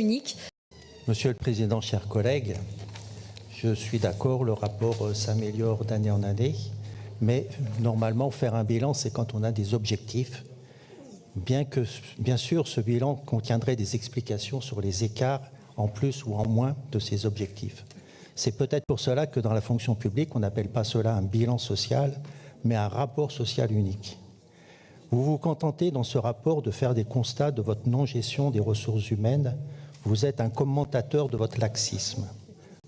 unique. Monsieur le Président, chers collègues, je suis d'accord, le rapport s'améliore d'année en année, mais normalement, faire un bilan, c'est quand on a des objectifs, bien sûr, ce bilan contiendrait des explications sur les écarts en plus ou en moins de ces objectifs. C'est peut-être pour cela que dans la fonction publique, on n'appelle pas cela un bilan social, mais un rapport social unique. Vous vous contentez dans ce rapport de faire des constats de votre non-gestion des ressources humaines. Vous êtes un commentateur de votre laxisme.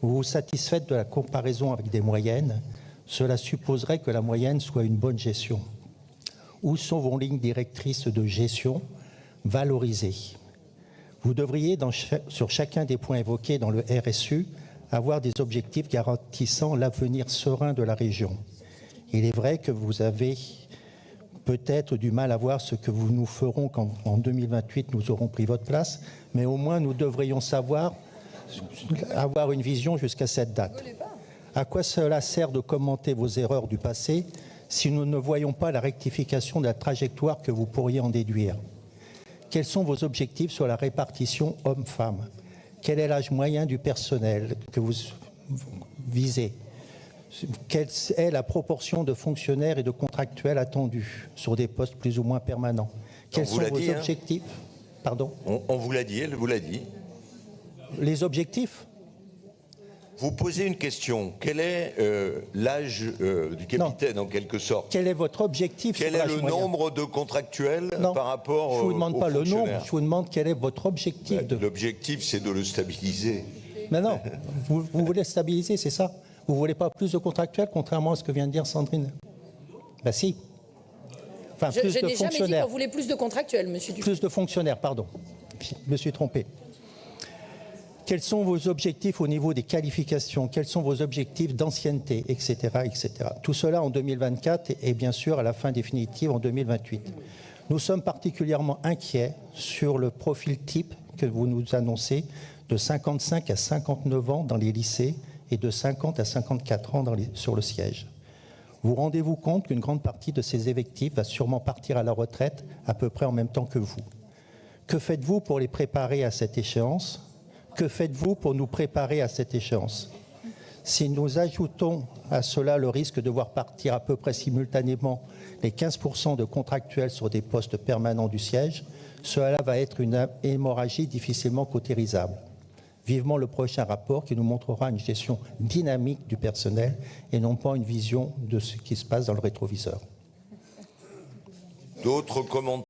Vous vous satisfaites de la comparaison avec des moyennes. Cela supposerait que la moyenne soit une bonne gestion. Où sont vos lignes directrices de gestion valorisées? Vous devriez, sur chacun des points évoqués dans le RSU, avoir des objectifs garantissant l'avenir serein de la région. Il est vrai que vous avez peut-être du mal à voir ce que nous ferons quand en 2028 nous aurons pris votre place, mais au moins nous devrions avoir une vision jusqu'à cette date. À quoi cela sert de commenter vos erreurs du passé si nous ne voyons pas la rectification de la trajectoire que vous pourriez en déduire? Quels sont vos objectifs sur la répartition hommes-femmes? Quel est l'âge moyen du personnel que vous visez? Quelle est la proportion de fonctionnaires et de contractuels attendus sur des postes plus ou moins permanents? Quels sont vos objectifs? Pardon? On vous l'a dit, elle vous l'a dit. Les objectifs? Vous posez une question. Quel est l'âge du capitaine, en quelque sorte? Quel est votre objectif? Quel est le nombre de contractuels par rapport aux fonctionnaires? Je ne vous demande pas le nombre, je vous demande quel est votre objectif. L'objectif, c'est de le stabiliser. Mais non, vous voulez stabiliser, c'est ça? Vous ne voulez pas plus de contractuels, contrairement à ce que vient de dire Sandrine? Ben si. Enfin, je plus de n'ai jamais dit qu'on voulait plus de contractuels, monsieur Dufay. Plus de fonctionnaires, pardon. Je me suis trompé. Quels sont vos objectifs au niveau des qualifications? Quels sont vos objectifs d'ancienneté, etc., etc. Tout cela en 2024 et bien sûr à la fin définitive en 2028. Nous sommes particulièrement inquiets sur le profil type que vous nous annoncez de 55 à 59 ans dans les lycées et de 50 à 54 ans sur le siège. Vous rendez-vous compte qu'une grande partie de ces effectifs va sûrement partir à la retraite à peu près en même temps que vous? Que faites-vous pour les préparer à cette échéance? Que faites-vous pour nous préparer à cette échéance? Si nous ajoutons à cela le risque de voir partir à peu près simultanément les 15% de contractuels sur des postes permanents du siège, cela va être une hémorragie difficilement cautérisable. Vivement le prochain rapport qui nous montrera une gestion dynamique du personnel et non pas une vision de ce qui se passe dans le rétroviseur. D'autres commentaires?